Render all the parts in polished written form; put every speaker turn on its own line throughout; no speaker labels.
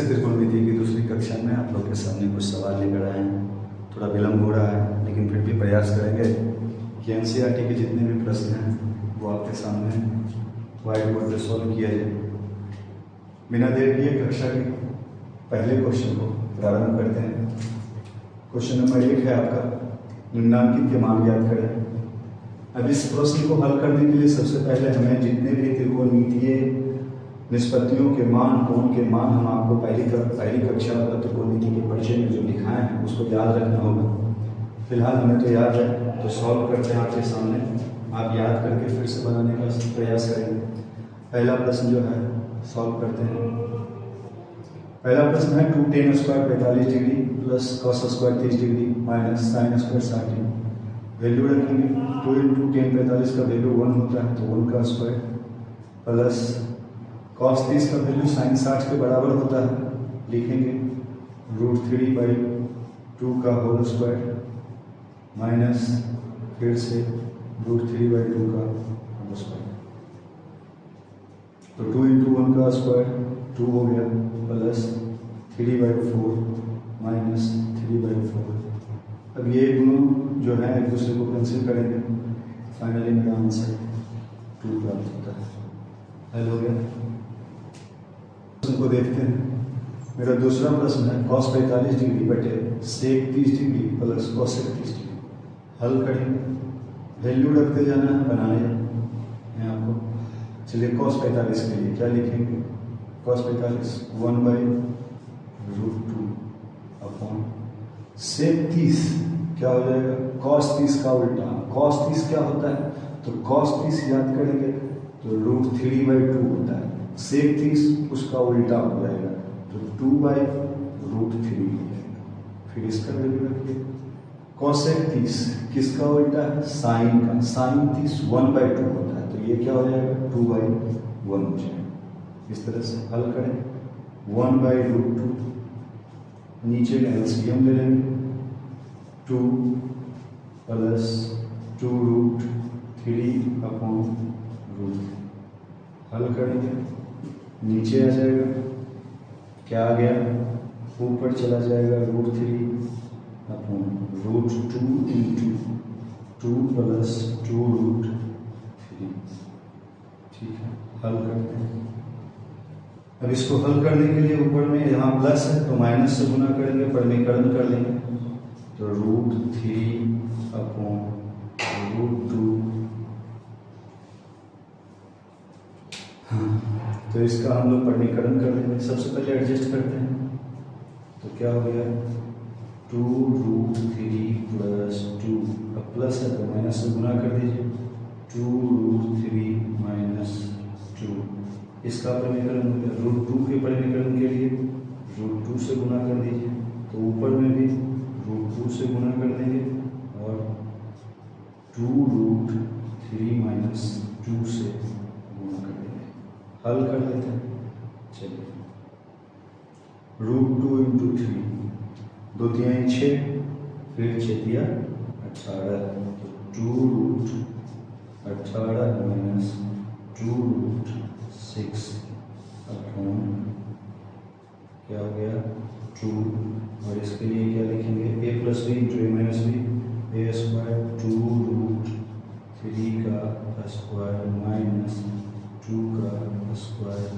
से त्रिकोणमिति की दूसरी कक्षा में आप लोग के सामने कुछ सवाल लेकर आए हैं। थोड़ा विलम्ब हो रहा है, लेकिन फिर भी प्रयास करेंगे कि एनसीईआरटी के जितने भी प्रश्न हैं वो आपके सामने व्हाइट बोर्ड पर सॉल्व किया जाए। बिना देर किए कक्षा के पहले क्वेश्चन को प्रारंभ करते हैं। क्वेश्चन नंबर 1 है आपका, निम्नांकित के मान ज्ञात करें। अब इस प्रश्न को हल करने के लिए सबसे पहले हमें जितने भी त्रिकोणमितीय निष्पत्तियों के मान, कोण के मान हम आपको पहली कक्षा वाला त्रिकोणमिति के परिचय में जो लिखाए हैं उसको याद रखना होगा। फिलहाल हमें तो याद है, तो सॉल्व करते हैं आपके सामने। आप याद करके फिर से बनाने का प्रयास करेंगे। पहला प्रश्न जो है सॉल्व करते हैं। पहला प्रश्न है 2 tan square 45 degree plus cos square 30 degree minus sin square 60 degree. Value रखेंगे। 2 × tan 45 का वैल्यू 1 होता है, तो 1 का स्क्वायर प्लस cos 30 का वैल्यू sin 60 के बराबर होता है, लिखेंगे √3/2 का होल स्क्वायर माइनस फिर से √3/2 का होल स्क्वायर। तो 2 × 1 का स्क्वायर 2 हो गया प्लस 3/4 माइनस 3/4। अब ये दोनों जो है एक दूसरे को कैंसिल करेंगे, फाइनली मेरा आंसर 2 प्राप्त होता है। हल हो गया। प्रश्न को देखते हैं। मेरा दूसरा प्रश्न है cos 45 डिग्री बटे sec 30 degree plus cosec 30 degree. हल करेंगे, वैल्यू रखते जाना है, बनाने हैं आपको। चलिए cos 45 के लिए क्या लिखेंगे? cos 45 1/√2 अपॉन sec 30 क्या हो जाएगा? cos 30 का उल्टा। cos 30 क्या होता है? तो cos 30 याद करेंगे तो √3/2 होता है। sec 30 उसका उल्टा हो जाएगा, तो 2/√3 हो जाएगा। फिर इसका वैल्यू रखिए। cosec 30 किसका उल्टा है? sin का। sin 30 1/2 होता है, तो ये क्या हो जाएगा? 2/1 हो जाएगा। इस तरह से हल करें। 1/√2 नीचे का एलसीएम ले लेंगे, 2 प्लस 2√3/√3। हल करेंगे, नीचे आ जाएगा, क्या आ गया? ऊपर चला जाएगा √3/√2 × 2 प्लस 2√3। ठीक है, हल करते हैं। अब इसको हल करने के लिए ऊपर में यहाँ प्लस है तो माइनस से गुना करेंगे, परिमीकरण कर लेंगे, तो √3/√2। तो इसका हम लोग परिमीकरण कर लेंगे। सबसे पहले एडजस्ट करते हैं, तो क्या हो गया? 2√3 + 2। अब प्लस है तो माइनस से गुना कर दीजिए, 2√3 - 2। इसका परिमीकरण हो गया। √2 के परिमीकरण के लिए √2 से गुना कर दीजिए, तो ऊपर में भी √2 से गुना कर देंगे और 2√3 - 2 से गुना कर देंगे। हल कर लेते हैं। चलिए, √2 × 3 2 × 3 = 6, फिर 6 × 3 = 18, तो 2√18 - 2√6 अपॉन क्या हो गया? 2। और इसके लिए क्या लिखेंगे? a + b × a - b, a square 2√3 का स्क्वायर माइनस 2 का स्क्वायर।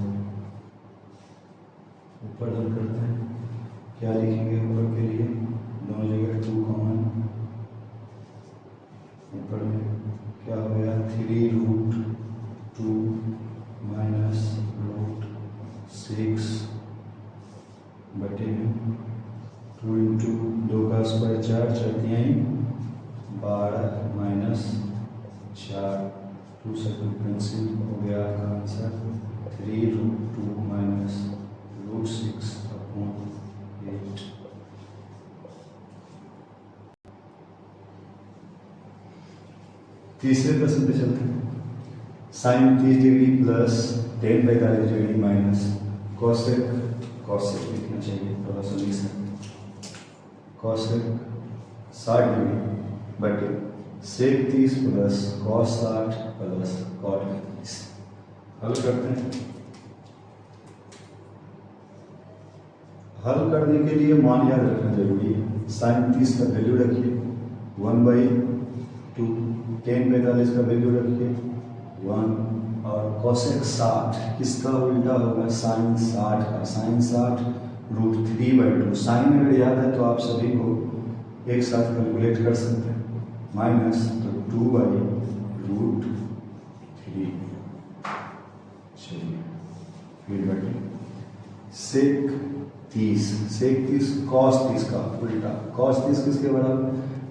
ऊपर हल करते हैं, क्या लिखेंगे ऊपर के लिए? दोनों जगह 2 कॉमन। ऊपर में क्या हो गया? 3√2 माइनस √6 बटे में 2 × 2 का स्क्वायर 4, 4 × 3 = 12 माइनस 4, 2 से 2 कैंसिल हो गया। आपका आंसर 3√2 माइनस √6/8। तीसरे प्रश्न पे चलते हैं। sin 30 degree plus tan 45 degree minus cosec लिखना चाहिए, थोड़ा सोल्यूशन। cosec 60 डिग्री बटे sec 30 plus cos 60 plus cot 30। हल करते हैं। हल करने के लिए मान याद रखना जरूरी है। साइन 30 का वैल्यू रखिए 1/2, टेन 45 का वैल्यू रखिए 1, और कोसेक 60 किसका उल्टा होगा, साइन 60 का। साइन 60 √3/2। साइन अगर याद है तो आप सभी को एक साथ कैलकुलेट कर सकते हैं, माइनस तो 2/√3। चलिए फिर बैठे सेक 30 कॉस 30 का उल्टा। कॉस 30 किसके बराबर,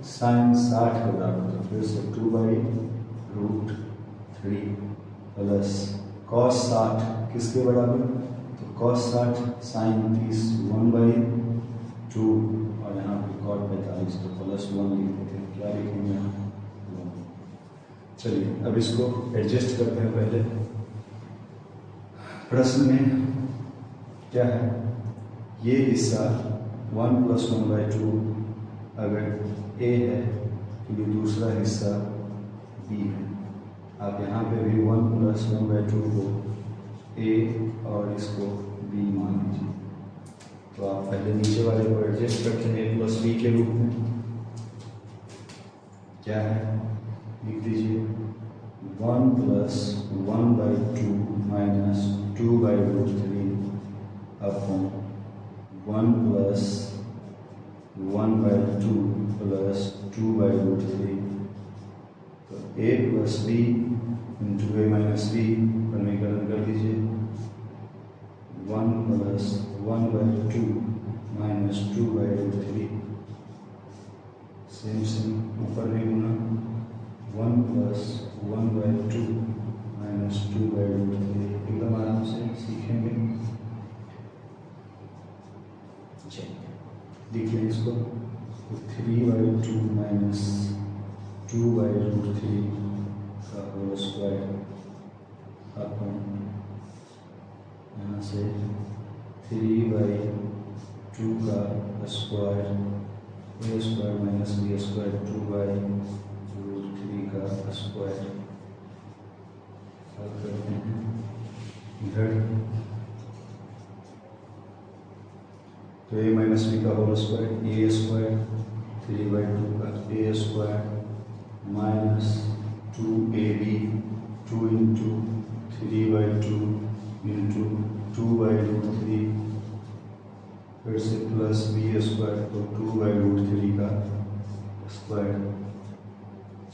साइन 60 के बराबर। तो फिर से 2/√3 प्लस कॉस 60 किसके बराबर, तो कॉस 60 साइन 30 1/2, और यहाँ पे कॉट 45 तो +1 लिखते थे, क्या लिखेंगे यहाँ 1। चलिए अब इसको एडजस्ट करते हैं। पहले प्रश्न में क्या है, ये हिस्सा 1 + 1/2 अगर ए है तो ये दूसरा हिस्सा बी है। आप यहाँ पे भी 1 + 1/2 को ए और इसको बी मान लीजिए। तो आप पहले नीचे वाले को एडजस्ट करते हैं a + b के रूप में। क्या है, लिख दीजिए 1 + 1/2 माइनस 2/√3 अपॉन 1 + 1/2 प्लस 2/√3। तो a + b into a - b समीकरण कर दीजिए 1 + 1/2 माइनस 2/√3। सेम ऊपर में गुना 1 + 1/2 माइनस 2/√3। एकदम आराम से सीखेंगे। देखिए इसको 3/2 माइनस 2/√3 का होल स्क्वायर अपन यहाँ से 3/2 का स्क्वायर a² माइनस b² 2/√3 का स्क्वायर करते हैं इधर। तो a - b का होल स्क्वायर a² 3/2 का a² माइनस 2ab 2 × 3/2 × 2/√3 फिर से प्लस b² तो 2/√3 का स्क्वायर।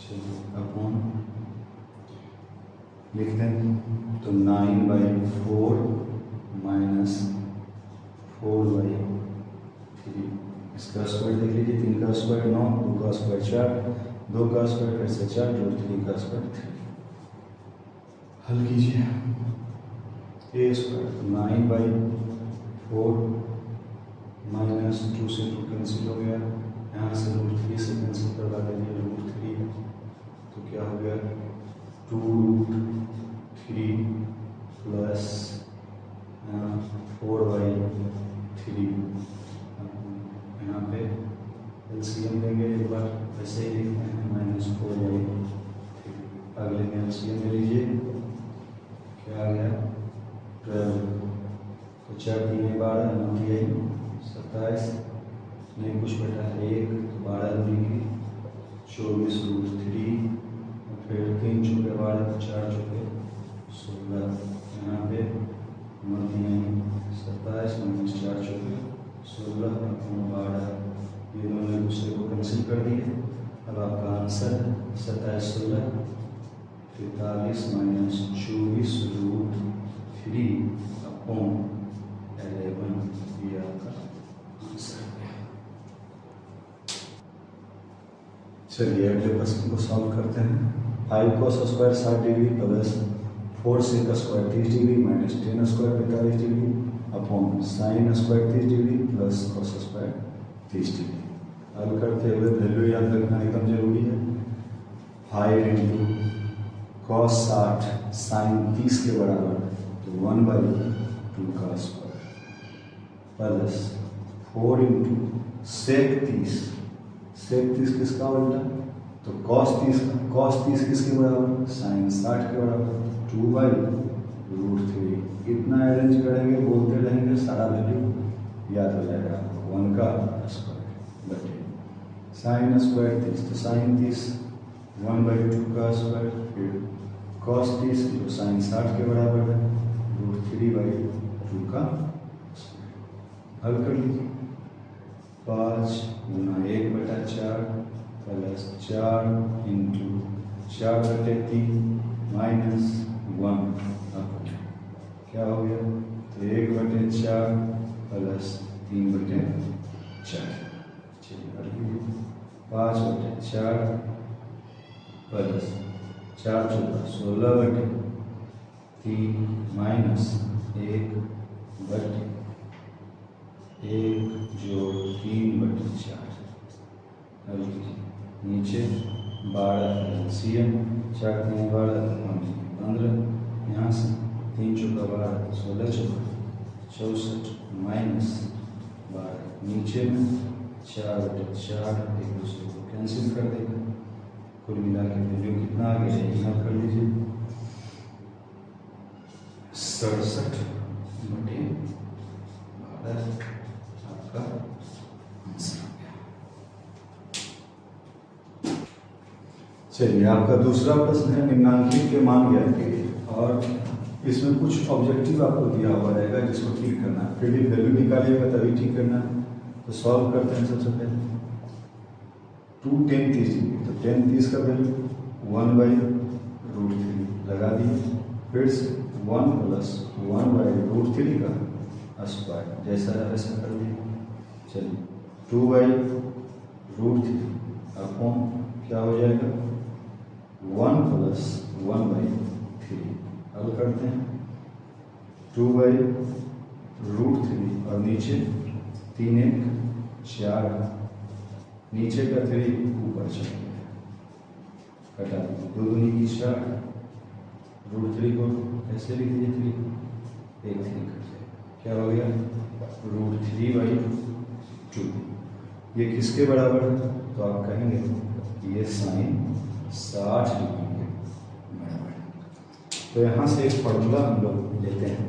चलिए अपॉन लिखते हैं तो 9/4 माइनस 4/3। इसका स्क्वायर देख लीजिए, 3 का स्क्वायर 9, 2 का स्क्वायर 4, 2 का स्क्वायर फिर से 4 जोड़ 3 का स्क्वायर 3। हल कीजिए a² 9/4 माइनस 2 से 2 कैंसिल हो गया, यहाँ से √3 से कैंसिल करवा दीजिए √3 है तो क्या हो गया 2√3 प्लस 4/3। यहाँ पे एलसीएम लेंगे एक बार, वैसे ही लिखते हैं -4/3। अगले में एलसीएम ले लीजिए, क्या आ गया 12। तो 4 × 3 = 12, 9 × 27 नहीं कुछ बटा 1, 12 दूनी 24√3, फिर 3 × 12 4 × 16। यहाँ पे 9 × 27 - 4 × 16 अपॉन 12। ये दोनों एक दूसरे को कैंसिल कर दिए। अब आपका आंसर 27 16 43 - 24√3 अपॉन 11। ये आपका आंसर है। चलिए अगले प्रश्न को सॉल्व करते हैं। 5 cos² 60 degree plus 4 sec² 30 degree minus 10² 45 degree upon sin² 30 degree plus cos² 30 degree. हल करते हुए वैल्यू याद रखना एकदम जरूरी है। 5 × cos 60 sin 30 के बराबर तो 1/2 का स्क्वायर प्लस 4 × sec 30। sec 30 किसका उल्टा, तो cos 30 का। cos 30 किसके बराबर, sin 60 के बराबर 2/√3। इतना अरेंज करेंगे, बोलते रहेंगे, सारा वैल्यू याद हो जाएगा आपको 1 का स्क्वायर बटे साइन स्क्वायर 30, तो साइन 30 1/2 का स्क्वायर, फिर कॉस 30 जो साइन 60 के बराबर है √3/2 का स्क्वायर। हल कर लीजिए 5 गुना 1/4 प्लस 4 इंटू 4/3 माइनस 1 क्या हो गया, तो 1/4 प्लस 3/4। चलिए कर लीजिए 5/4 प्लस 4 चौका 16/3 माइनस 1/1 जोड़ 3/4। नीचे 12 एलसीएम 4 3 12 15, यहाँ से 3 चौका 12 16 चौका 64 माइनस 12, नीचे में 4/4 एक दूसरे को कैंसिल कर देगा, कुल मिला के वैल्यू कितना आ गया है हल कर लीजिए 67/12 आपका आंसर आ गया। चलिए आपका दूसरा प्रश्न है निम्नांकित के मान ज्ञात कीजिए, और इसमें कुछ ऑब्जेक्टिव आपको दिया हुआ रहेगा जिसको ठीक करना है, फिर भी वैल्यू निकालिएगा तभी ठीक करना है। तो सॉल्व करते हैं सबसे पहले 2 10 30, तो 10 30 का वैल्यू 1/√3 लगा दिए, फिर से 1 प्लस 1/√3 का स्क्वायर जैसा है वैसा कर दिए। चलिए 2/√3 अपॉन क्या हो जाएगा 1 प्लस 1/3, हल करते हैं 2/√3 और नीचे 3 1 4, नीचे का 3 ऊपर चल गया, कटा दीजिए 2 दूनी की 4, √3 को कैसे लिख दिए 3 1 3 कर जाए, क्या हो गया √3/2। ये किसके बराबर है, तो आप कहेंगे ये साइन 60 डिग्री के बराबर है। तो यहाँ से एक फॉर्मूला हम लोग लेते हैं,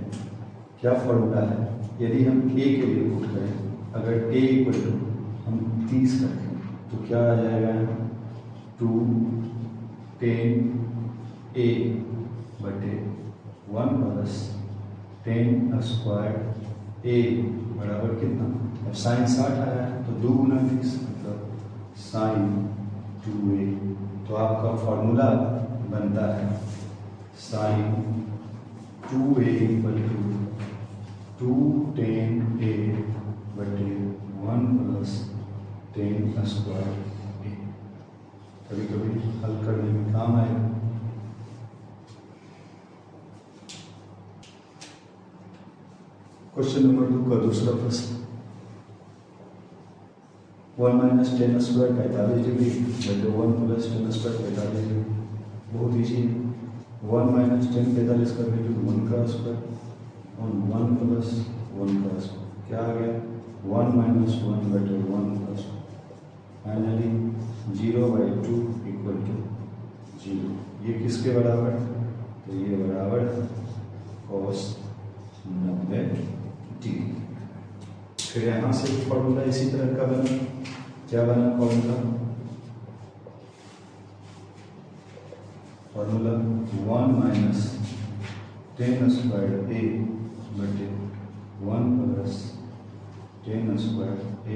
क्या फॉर्मूला है, यदि हम ए के लिए पुट करें, अगर ए इक्वल टू हम 30 रखें तो क्या आ जाएगा 2 10 a बटे 1 प्लस 10 स्क्वायर a बराबर कितना, अब साइन 60 आया है तो 2 गुना 30 मतलब साइन 2a। तो आपका फॉर्मूला बनता है sign 2a equal to 210a बटे 1 प्लस 10 स्क्वायर a। कभी कभी हल करने में काम आएगा। क्वेश्चन नंबर 2 का दूसरा प्रश्न 1 माइनस 10 स्क्वायर 45 डिग्री बटे 1 प्लस 10 स्क्वायर 45 डिग्री, बहुत ईजी है। 1 माइनस 10 45 का वैल्यू 1 का स्क्वायर और 1 प्लस 1 का स्क्वायर, क्या आ गया 1 माइनस 1 बटे 1 प्लस, फाइनली 0/2 इक्वल टू 0। ये किसके बराबर है, तो ये बराबर है cos 90 डिग्री। फिर यहाँ से फॉर्मूला इसी तरह का बना, क्या बना फॉर्मूला 1 माइनस 10 स्क्वायर a बटे 1 plus 10 square a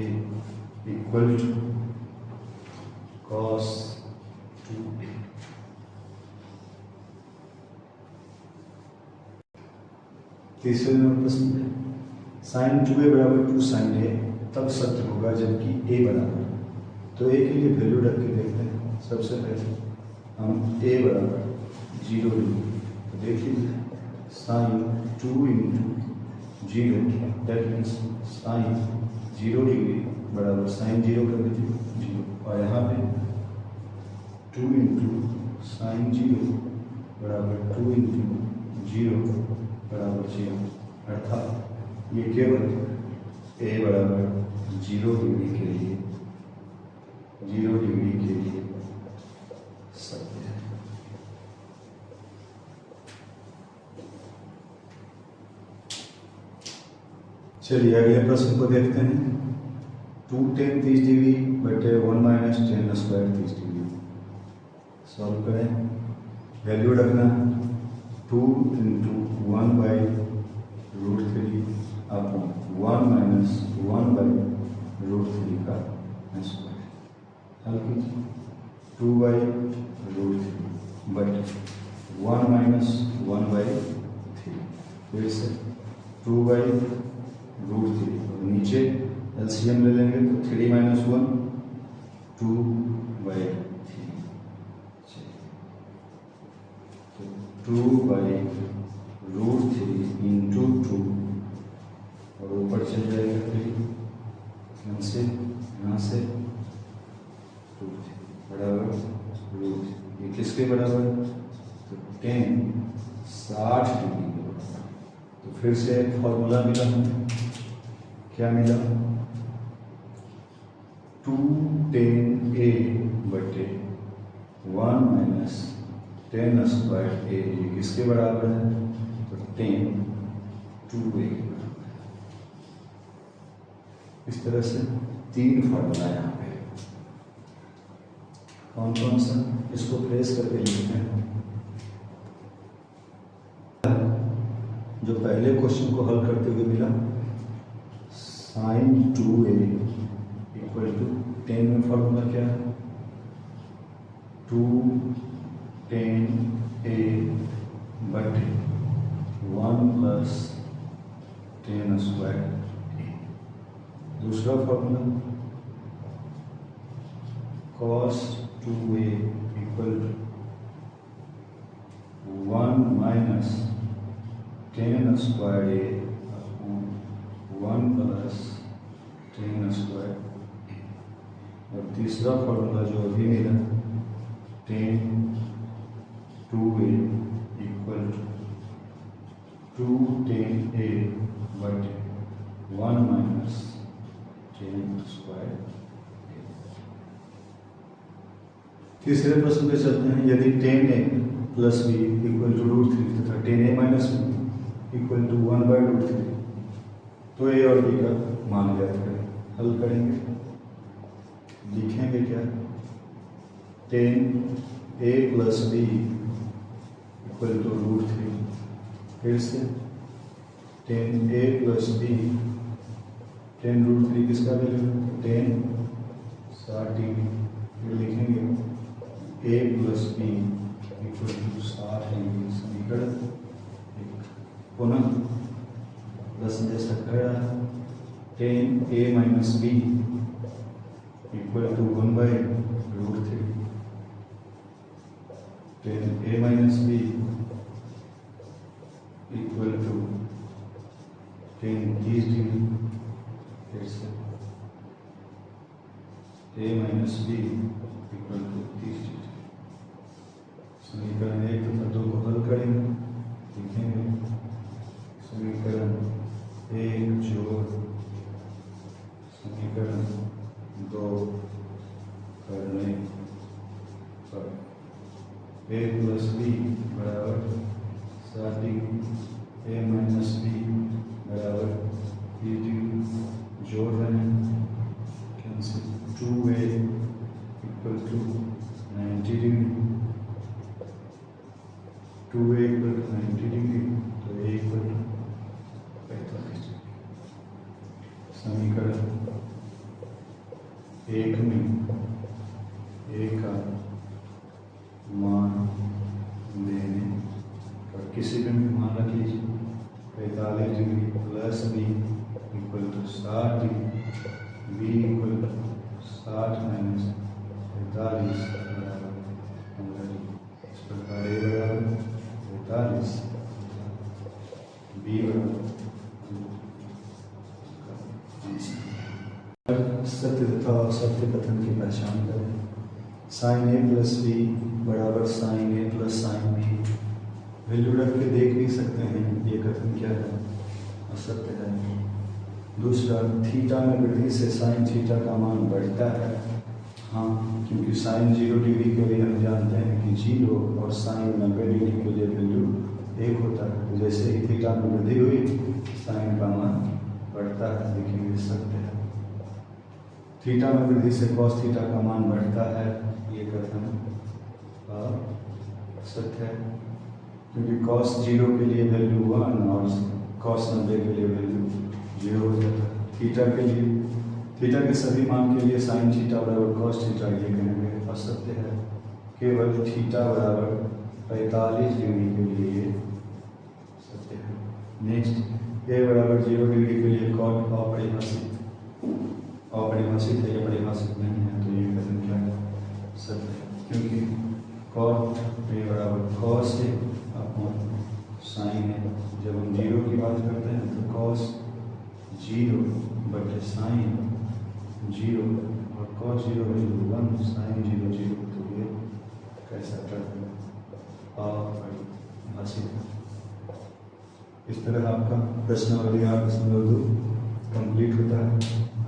equal to cos 2a। तीसरे नंबर प्रश्न है साइन 2a बराबर 2 साइन a तब सत्य होगा जबकि a बराबर, तो a के लिए वैल्यू रख के देखते हैं। सबसे पहले हम a बराबर 0 डिग्री, तो देखिए sine 2 into 0 that means sine 0 degree बराबर साइन 0 कर दीजिए 0, और यहाँ पे 2 इंटू साइन 0 बराबर 2 इंटू 0 बराबर 0, अर्थात ये केवल a बराबर 0 डिग्री के लिए सत्य है। चलिए अगले प्रश्न को देखते हैं। 2 tan 30 डिग्री बटे 1 minus tan square 30 degree solve करें। वैल्यू रखना 2 into 1 by √3 upon 1 minus 1 by √3 का स्क्वायर। हल कीजिए 2 बाई √3 बटे 1 माइनस 1 बाई 3, फिर से 2 बाई √3 और नीचे एलसीएम ले लेंगे तो 3 माइनस 1 2 बाई 3, तो 2 बाई √3 इंटू 2 और ऊपर चल जाएगा 3, यहाँ से 2 बराबर √3। ये किसके बराबर है? तो tan 60 डिग्री के बराबर। तो फिर से एक फॉर्मूला मिला हमें, क्या मिला? 2 tan a बटे 1 माइनस टेन स्क्वायर a, ये किसके बराबर है? तो tan 2a के बराबर है। इस तरह से 3 फार्मूला यहाँ पे कौन कौन सा, इसको प्लेस करके लिखते हैं। जो पहले क्वेश्चन को हल करते हुए मिला sin 2a इक्वल टू 10 में फॉर्मूला क्या है? 2 tan a बटे 1 प्लस टेन स्क्वायर a। दूसरा formula cos 2a equal to 1 minus tan square a upon 1 plus tan square. और तीसरा फॉर्मूला जो अभी मिला tan 2a equal to 2 tan a बटे 1 माइनस टेन स्क्वायर। तीसरे प्रश्न पे चलते हैं। यदि tan a plus b equal to √3 तथा tan a minus b equal to 1 by √3, तो a और b का मान ज्ञात करें। हल करेंगे, लिखेंगे क्या? tan a plus b equal to √3, फिर से tan a plus b, tan √3 किसका वैल्यू? tan 60 degree. फिर लिखेंगे a plus b equal to 60 degree. समीकरण पुनः प्रश्न जैसा कह रहा है tan a minus b equal to 1 by √3, tan a minus b equal to tan 30 degree. फिर से a minus b equal to 30 degree. समीकरण 1 तथा 2 को हल करेंगे, लिखेंगे समीकरण 1 जोड़ समीकरण 2 करने पर a प्लस b बराबर 60 डिग्री, a माइनस b बराबर 30 डिग्री। जोड़ रहे हैं, cancel 2a equal to 90 degree, 2a equal to 90 degree, तो a इक्वल टू 45 डिग्री। समीकरण 1 में a का मान देने पर किसी भी मान रख लीजिए 45 degree plus b equal to 60 degree, b equal to 60 minus 45 बराबर 15 डिग्री। इस प्रकार a बराबर 45, b बराबर सत्य तथा असत्य कथन की पहचान करें। sin a प्लस b बराबर sin a plus sin b। Value रख के देख भी सकते हैं ये कथन क्या है, असत्य है। दूसरा, थीटा में वृद्धि से साइन थीटा का मान बढ़ता है। हाँ, क्योंकि साइन 0 डिग्री के लिए हम जानते हैं कि 0 और साइन 90 डिग्री के लिए वैल्यू 1 होता है। तो जैसे ही थीटा में वृद्धि हुई साइन का मान बढ़ता है। बढ़ता है, देखिए सत्य है। थीटा में वृद्धि से कॉस थीटा का मान बढ़ता है, ये कथन सत्य है, क्योंकि कॉस 0 के लिए वैल्यू 1 और कॉस 90 के लिए वैल्यू 0 हो जाता है। थीटा के लिए, थीटा के सभी मान के लिए साइन थीटा बराबर कॉस थीटा ये कहेंगे असत्य है। केवल थीटा बराबर 45 डिग्री के लिए ये सत्य है। नेक्स्ट, ए बराबर 0 डिग्री के लिए कॉट अपरिभाषित है या परिभाषित नहीं है, तो ये कथन क्या है? सत्य है, क्योंकि कॉट ए बराबर कॉस है अपॉन साइन है। जब हम 0 की बात करते हैं तो कॉस 0 बटे साइन 0 और कॉस 0 वैल्यू 1 साइन 0 0, तो ये कैसा करते हैं? अपरिभाषित है। इस तरह आपका प्रश्नावली 8.2 कंप्लीट होता है।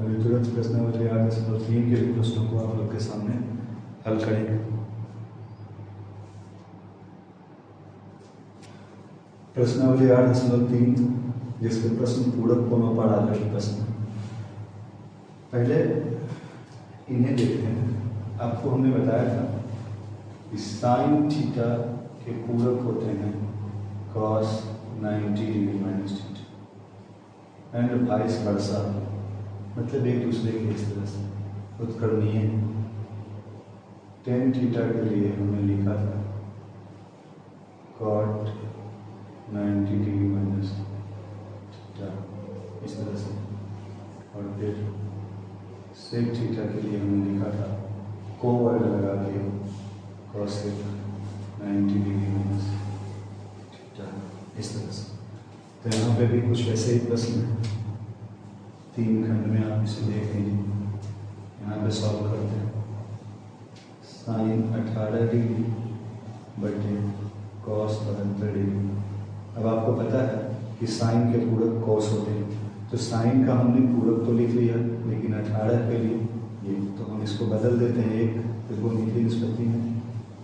अभी तुरंत प्रश्नावली 8.3 के प्रश्नों को आप लोग के सामने हल करेंगे। प्रश्नावली 8.3 जिसके प्रश्न पूरक कोनों पर आधारित प्रश्न। पहले इन्हें देखते हैं। आपको हमने बताया था कि साइन थीटा के पूरक होते हैं cos 90 degree minus theta and vice versa, मतलब एक दूसरे के इस तरह से उत्कर्णीय। टेन थीटा के लिए हमने लिखा था कॉट 90 डिग्री माइनस थीटा इस तरह से, और फिर सेक थीटा के लिए हमने लिखा था को वर्ग लगा के कॉस 90 डिग्री माइनस थीटा इस तरह से। तो यहाँ पे भी कुछ वैसे ही प्रश्न है, 3 खंड में आप इसे देख लीजिए। यहाँ पे सॉल्व करते हैं। साइन 18 डिग्री बटे कॉस 72 डिग्री। अब आपको पता है कि साइन के पूरक कॉस होते हैं, तो साइन का हमने पूरक तो लिख लिया, लेकिन 18 के लिए ये, तो हम इसको बदल देते हैं एक त्रिकोणमितीय निष्पत्ति में।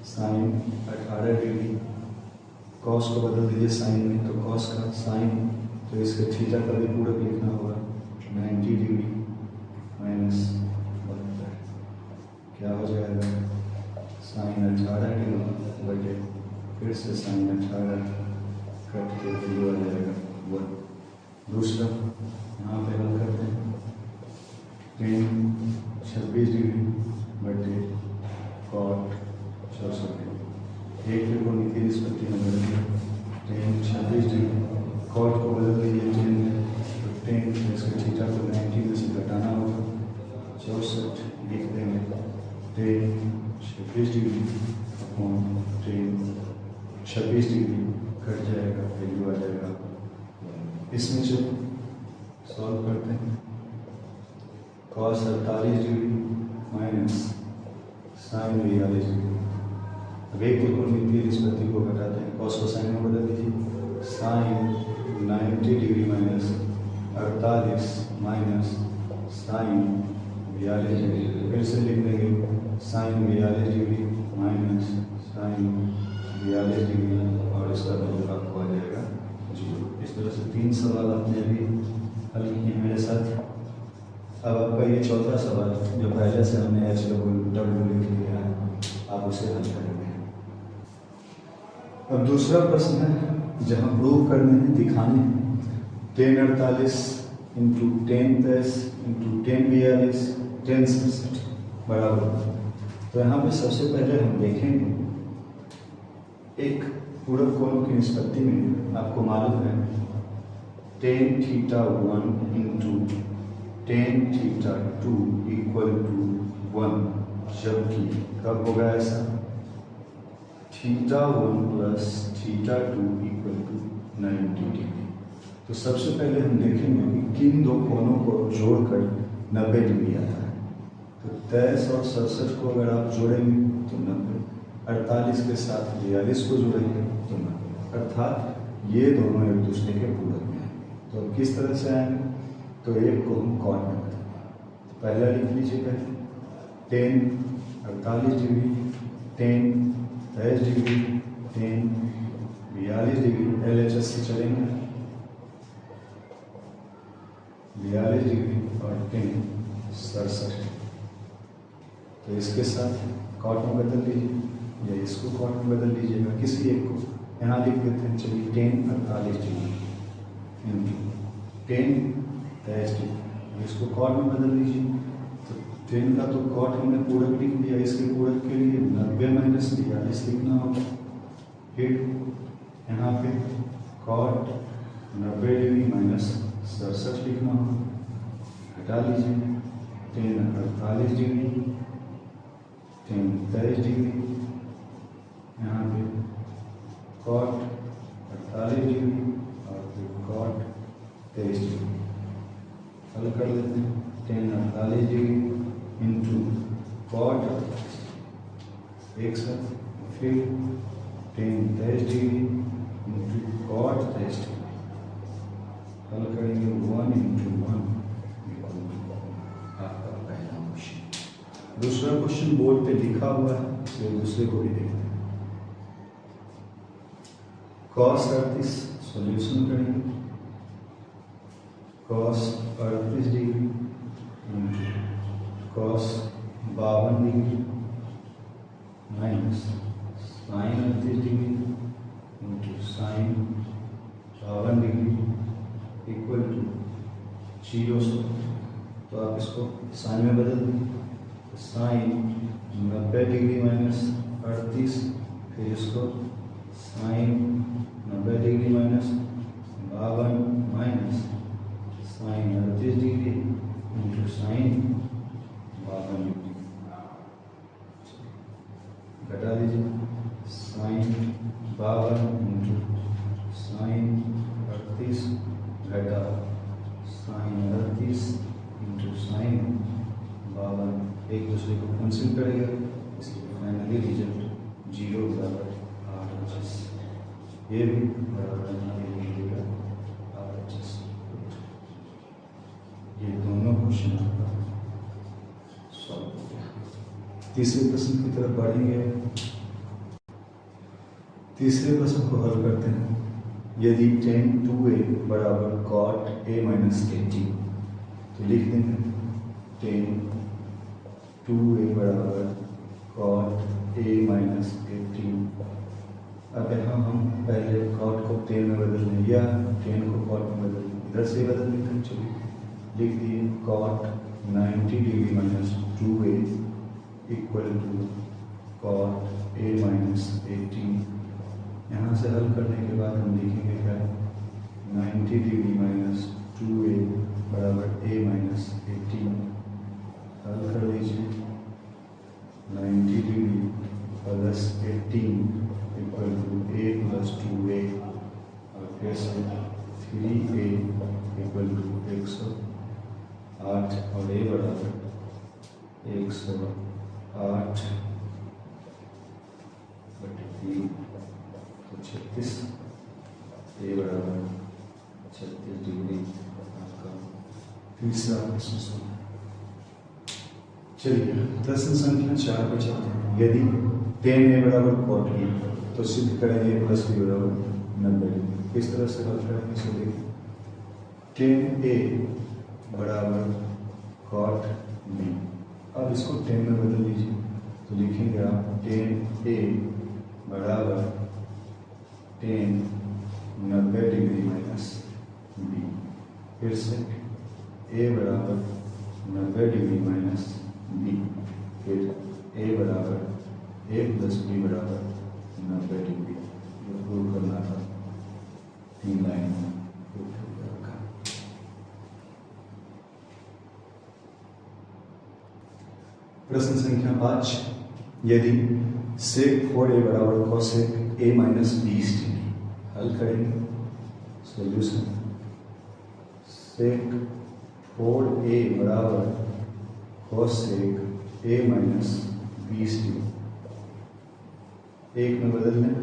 साइन 18 डिग्री, कॉस को बदल दीजिए साइन में, तो कॉस का साइन, तो इसके थीटा का भी पूरक लिखना होगा 90 डिग्री माइनस 72, क्या हो जाएगा? साइन 18 डिग्री बटे फिर से साइन 18 कट के वैल्यू आ जाएगा 1। दूसरा यहाँ पे हल करते हैं। टेन 26 डिग्री बटे कॉट 64 डिग्री। एक त्रिकोणमितीय निष्पत्ति में बदल दिया। टेन 26 डिग्री, कॉट को बदल दीजिए 10 में, तो 10 इसके थीटा को 90 में से घटाना होगा, 64 लिख देंगे। Tan 26 degree upon tan 26 degree cut जाएगा, वैल्यू आ जाएगा। इसमें से सॉल्व करते हैं। Cos 48 degree minus sine 42 degree. अब एक त्रिकोणमितीय निष्पत्ति को घटाते हैं, कॉस को साइन में बदल दीजिए। Sine 90 degree minus 48 minus sine 42 degree, फिर से लिख देंगे sine 42 degree minus sine 42 degree, और इसका वैल्यू आपको आ जाएगा 0। इस तरह से 3 सवाल आपने अभी हल किए मेरे साथ। अब आपका ये चौथा सवाल जो पहले से हमने HW लिख लिया है, आप उसे हल करेंगे। अब दूसरा प्रश्न है जहाँ प्रूव करने हैं, दिखाने हैं। 10 48 इंटू 10 10 इंटू 10 42 10 67 बराबर। तो यहाँ पे सबसे पहले हम देखेंगे एक पूरक कोणों की निष्पत्ति में आपको मालूम है tan theta 1 into tan theta 2 equal to 1, जबकि कब होगा ऐसा? Theta 1 plus theta 2 equal to 90 degree. तो सबसे पहले हम देखेंगे कि किन दो कोणों को जोड़कर 90 डिग्री आता है। तो 23 और 67 को अगर आप जोड़ेंगे तो 90, 48 के साथ 42 को जोड़ेंगे तो 90, अर्थात ये दोनों एक दूसरे के पूरक में हैं। तो अब किस तरह से आएंगे? तो एक को हम कॉट में बताएंगे। तो पहला लिख लीजिए पहले 10 48 डिग्री, 10 23 डिग्री, 10 42 डिग्री। LHS से चलेंगे 42 डिग्री और 10 67। तो इसके साथ कॉट में बदल लीजिए या इसको कॉट में बदल लीजिएगा, किसी एक को। यहाँ लिख देते हैं, चलिए 10 48 डिग्री इंटू 10 23 डिग्री, इसको कॉट में बदल लीजिए। तो 10 का तो कॉट हमने पूरक लिख दिया, इसके पूरक के लिए 90 माइनस 42 लिखना होगा। फिर यहाँ पे कॉट 90 डिग्री माइनस 67 लिखना होगा, हटा लीजिए। 10 48 डिग्री 10 23 डिग्री, यहाँ पे कॉट 48 डिग्री और फिर कॉट 23 डिग्री। हल कर लेते हैं। 10 48 डिग्री इंटू कॉट 1 साथ, फिर 10 23 डिग्री इंटू कॉट 23 डिग्री। हल करेंगे 1 इंटू 1 आपका पहला क्वेश्चन। दूसरा क्वेश्चन बोर्ड पे लिखा हुआ है, इसलिए दूसरे को भी देखते हैं। cos 38 सॉल्यूशन करेंगे। cos 38 degree into cos 52 degree minus sin 38 degree into sin 52 degree equal to 0। तो आप इसको साइन में बदल दें, तो साइन 90 डिग्री माइनस 38, फिर इसको sine 90 degree minus 52 minus sine 38 degree into sine 52 degree. घटा दीजिए, साइन 52 इंटू साइन 38 घटा साइन 38 इंटू साइन 52, एक दूसरे को कैंसिल करेगा, इसलिए फाइनली रिजल्ट 0 बराबर 8। ये भी बराबर मिलेगा 8। ये दोनों क्वेश्चन आपका सॉल्व हो गया। तीसरे प्रश्न की तरफ बढ़ेंगे। तीसरे प्रश्न को हल करते हैं। यदि tan 2a बराबर cot a माइनस 80, तो लिख देंगे tan 2a बराबर cot a माइनस 80। अब यहाँ हम पहले cot को tan में बदल दें या tan को cot में बदल दें, इधर से बदल देते हैं। चलिए लिख दिए cot 90 degree minus 2a equal to cot a minus 80। यहाँ से हल करने के बाद हम लिखेंगे क्या, 90 डिग्री माइनस 2a बराबर a माइनस 80। हल कर लीजिए, 90 degree plus 18 equal to a plus 2a और फिर से 3a इक्वल टू 108 और a बराबर 108 बटे 3 तो 36, ए बराबर 36 डिग्री आपका तीसरा प्रश्न सुना। चलिए प्रश्न संख्या 4 पर चलते हैं। यदि tan a बराबर cot b, तो सिद्ध करेंगे a प्लस b बराबर 90 डिग्री। किस तरह से हल करेंगे इसे देखिए। tan a बराबर cot b, अब इसको tan में बदल लीजिए, तो लिखेंगे आप tan a बराबर tan 90 डिग्री माइनस b, फिर से a बराबर 90 डिग्री माइनस b, फिर a बराबर a प्लस b बराबर 90 डिग्री। ये प्रूव करना था, 3 लाइन में प्रूव करके रखा। प्रश्न संख्या 5। यदि sec 4a बराबर cosec a माइनस 20 डिग्री, हल करेंगे। सॉल्यूशन sec 4a बराबर cosec a माइनस 20 डिग्री, एक में बदल लें।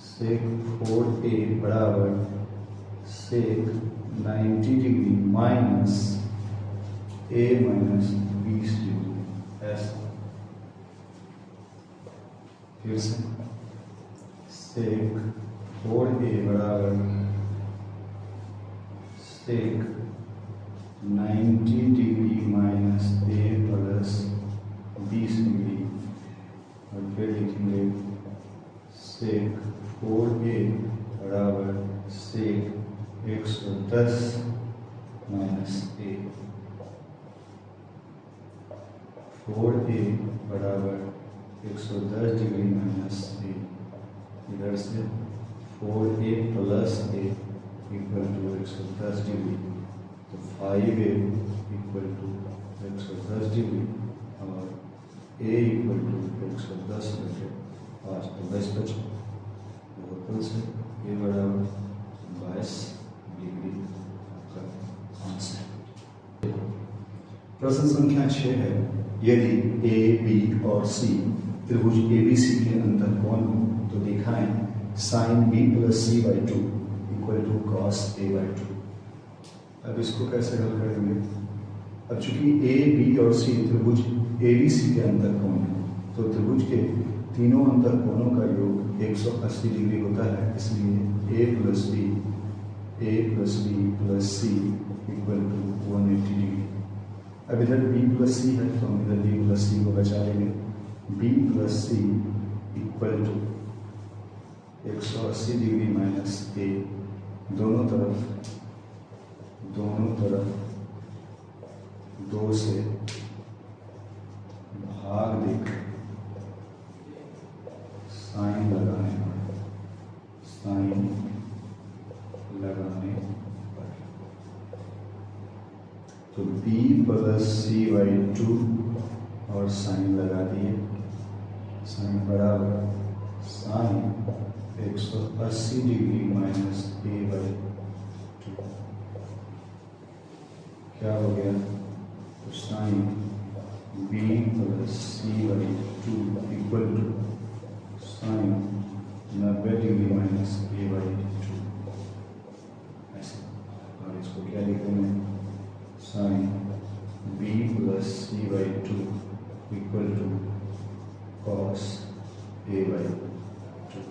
sec 4a बराबर sec 90 degree minus a minus 20 degree, ऐसा। फिर से sec 4a बराबर sec 90 डिग्री माइनस ए प्लस 20 डिग्री, और फिर लिखेंगे सेक 4a बराबर सेक 110 माइनस ए। 4a बराबर 110 डिग्री माइनस ए, इधर से 4a plus a equal to 110 डिग्री, तो 5a इक्वल टू 110 डिग्री और a इक्वल टू 110 बटे 5, तो 10 बचे, तो से a बराबर 22 डिग्री का आंसर। प्रश्न संख्या 6 है, यदि ए बी और सी त्रिभुज ABC के अंतर कोण हो तो दिखाएं sine B plus C by 2 equal to cos A by 2। अब इसको कैसे हल करेंगे? अब चूंकि A, B और C त्रिभुज ABC के अंतर कोण है, तो त्रिभुज के तीनों अंतर कोणों का योग 180 डिग्री होता है, इसलिए A plus B plus C equal to 180 degree. अब इधर B प्लस C है, तो हम इधर B प्लस C को बचा लेंगे। B plus C equal to 180 degree minus A, दोनों तरफ 2 से भाग देकर साइन लगाने पर, तो B प्लस C बाई 2 और साइन लगा दिए, साइन बराबर sine 180 degree minus A by 2, क्या हो गया? तो sine B plus C by 2 equal to sine 90 degree minus A by 2, ऐसे। और इसको क्या लिखेंगे? Sine B plus C by 2 equal to cos A by 2।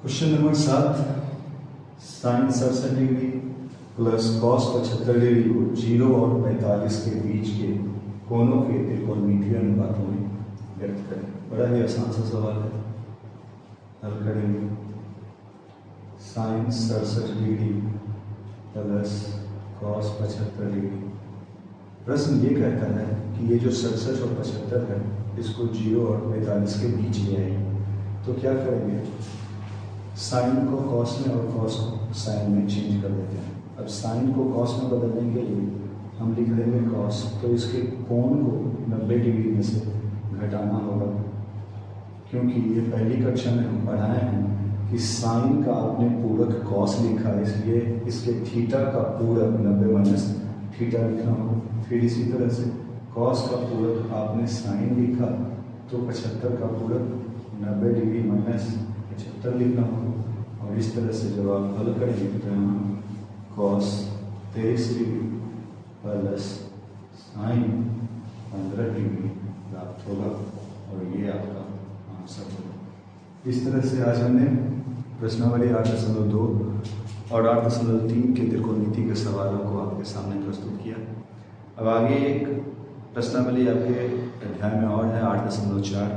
Question number 7, sine 67 degree plus cos 75 degree को 0 और 45 के बीच के कोणों के त्रिकोणमितीय अनुपातों में व्यक्त करें। बड़ा ही आसान सा सवाल है, हल करेंगे। Sine 67 degree plus cos 75 degree. प्रश्न ये कहता है कि ये जो 67 और 75 है, इसको 0 और 45 के बीच ले आइए। तो क्या करेंगे? साइन को कॉस में और कॉस को साइन में चेंज कर देते हैं। अब साइन को कॉस में बदलने के लिए हम लिख देंगे कॉस, तो इसके कोण को 90 डिग्री में से घटाना होगा, क्योंकि ये पहली कक्षा में हम पढ़ाए हैं कि साइन का आपने पूरक कॉस लिखा, इसलिए इसके थीटा का पूरक 90 माइनस थीटा लिखना होगा। फिर इसी तरह से कॉस का पूरक आपने साइन लिखा, तो 75 का पूरक 90 डिग्री माइनस 75 लिखना होगा। और इस तरह से जब आप हल करेंगे तो यहाँ cos 23 degree plus sign 15 degree प्राप्त होगा, और ये आपका आंसर होगा। इस तरह से आज हमने प्रश्नावली 8.2 और 8.3 के त्रिकोणमिति के सवालों को आपके सामने प्रस्तुत किया। अब आगे एक प्रश्नावली आपके अध्याय में और है 8.4,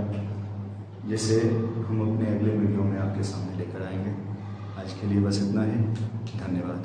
जिसे हम अपने अगले वीडियो में आपके सामने लेकर आएंगे। आज के लिए बस इतना ही, धन्यवाद।